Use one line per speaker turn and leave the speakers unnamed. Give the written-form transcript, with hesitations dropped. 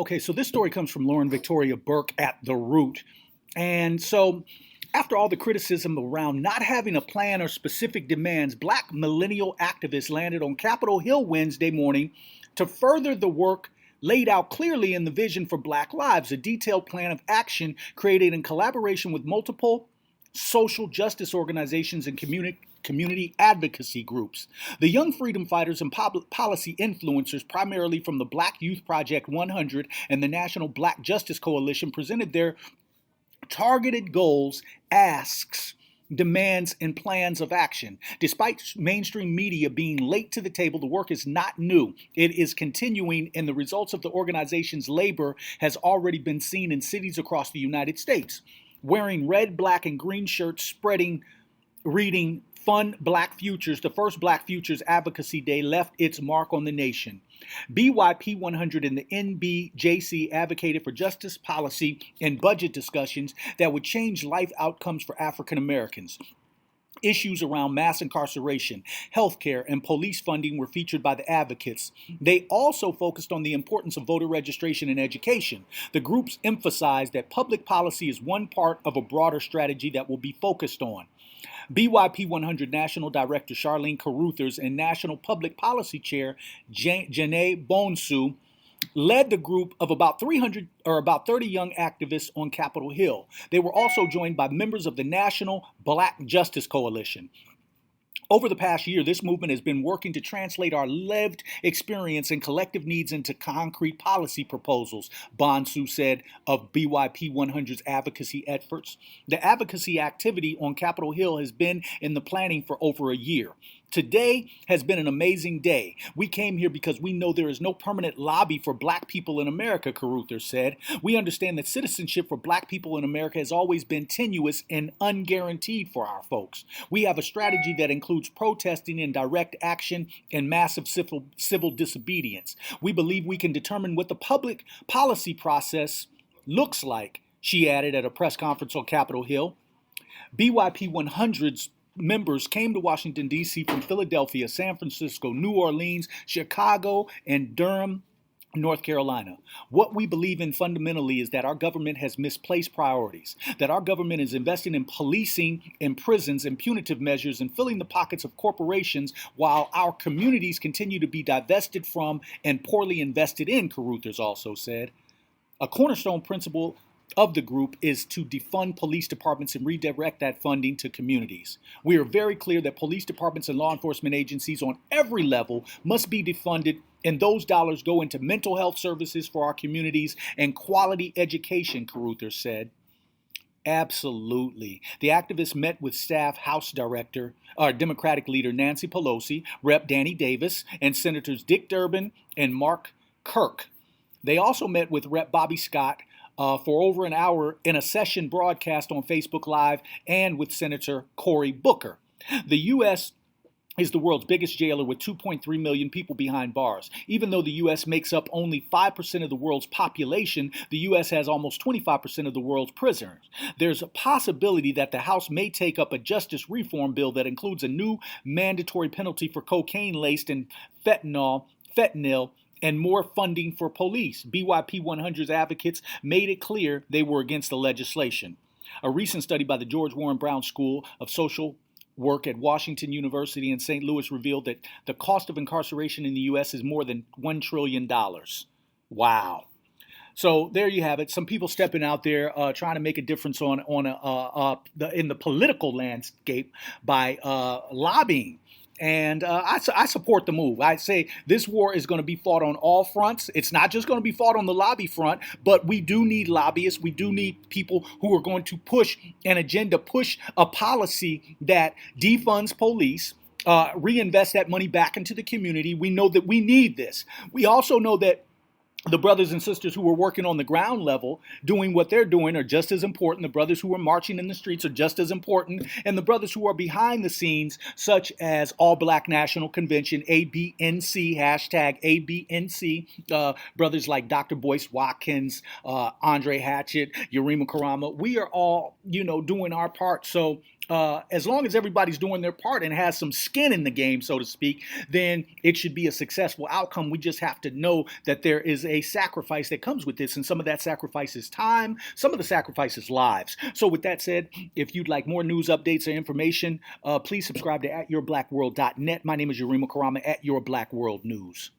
Okay, so this story comes from Lauren Victoria Burke at The Root. And so, after all the criticism around not having a plan or specific demands, Black millennial activists landed on Capitol Hill Wednesday morning to further the work laid out clearly in the Vision for Black Lives, a detailed plan of action created in collaboration with multiple social justice organizations and community advocacy groups. The young freedom fighters and policy influencers, primarily from the Black Youth Project 100 and the National Black Justice Coalition, presented their targeted goals, asks, demands, and plans of action. Despite mainstream media being late to the table, the work is not new. It is continuing, and the results of the organization's labor has already been seen in cities across the United States. Wearing red, black, and green shirts, reading Fund Black Futures, the first Black Futures Advocacy Day left its mark on the nation. BYP 100 and the NBJC advocated for justice policy and budget discussions that would change life outcomes for African Americans. Issues around mass incarceration, healthcare, and police funding were featured by the advocates. They also focused on the importance of voter registration and education. The groups emphasized that public policy is one part of a broader strategy that will be focused on. BYP 100 National Director Charlene Carruthers and National Public Policy Chair Janae Bonsu led the group of about 30 young activists on Capitol Hill. They were also joined by members of the National Black Justice Coalition. Over the past year, this movement has been working to translate our lived experience and collective needs into concrete policy proposals, Bonsu said of BYP 100's advocacy efforts. The advocacy activity on Capitol Hill has been in the planning for over a year. Today has been an amazing day. We came here because we know there is no permanent lobby for Black people in America, Carruthers said. We understand that citizenship for Black people in America has always been tenuous and unguaranteed for our folks. We have a strategy that includes protesting and direct action and massive civil disobedience. We believe we can determine what the public policy process looks like, she added at a press conference on Capitol Hill. BYP 100's members came to Washington, D.C. from Philadelphia, San Francisco, New Orleans, Chicago, and Durham, North Carolina. What we believe in fundamentally is that our government has misplaced priorities, that our government is investing in policing and prisons and punitive measures and filling the pockets of corporations while our communities continue to be divested from and poorly invested in, Carruthers also said. A cornerstone principle of the group is to defund police departments and redirect that funding to communities. We are very clear that police departments and law enforcement agencies on every level must be defunded, and those dollars go into mental health services for our communities and quality education, Carruthers said. Absolutely. The activists met with staff House Democratic leader Nancy Pelosi, Rep. Danny Davis, and Senators Dick Durbin and Mark Kirk. They also met with Rep. Bobby Scott for over an hour in a session broadcast on Facebook Live and with Senator Cory Booker. The U.S. is the world's biggest jailer with 2.3 million people behind bars. Even though the U.S. makes up only 5% of the world's population, the U.S. has almost 25% of the world's prisoners. There's a possibility that the House may take up a justice reform bill that includes a new mandatory penalty for cocaine laced in fentanyl, and more funding for police. BYP 100's advocates made it clear they were against the legislation. A recent study by the George Warren Brown School of Social Work at Washington University in St. Louis revealed that the cost of incarceration in the U.S. is more than $1 trillion. Wow. So there you have it. Some people stepping out there trying to make a difference in the political landscape by lobbying. And I support the move. I say this war is going to be fought on all fronts. It's not just going to be fought on the lobby front, but we do need lobbyists. We do need people who are going to push an agenda, push a policy that defunds police, reinvest that money back into the community. We know that we need this. We also know that the brothers and sisters who are working on the ground level, doing what they're doing, are just as important. The brothers who are marching in the streets are just as important. And the brothers who are behind the scenes, such as All Black National Convention, ABNC, hashtag ABNC, brothers like Dr. Boyce Watkins, Andre Hatchett, Yarima Karama, we are all, doing our part. So As long as everybody's doing their part and has some skin in the game, so to speak, then it should be a successful outcome. We just have to know that there is a sacrifice that comes with this, and some of that sacrifice is time, some of the sacrifice is lives. So with that said, if you'd like more news updates or information, please subscribe to @yourblackworld.net. My name is Yurima Karama at Your Black World News.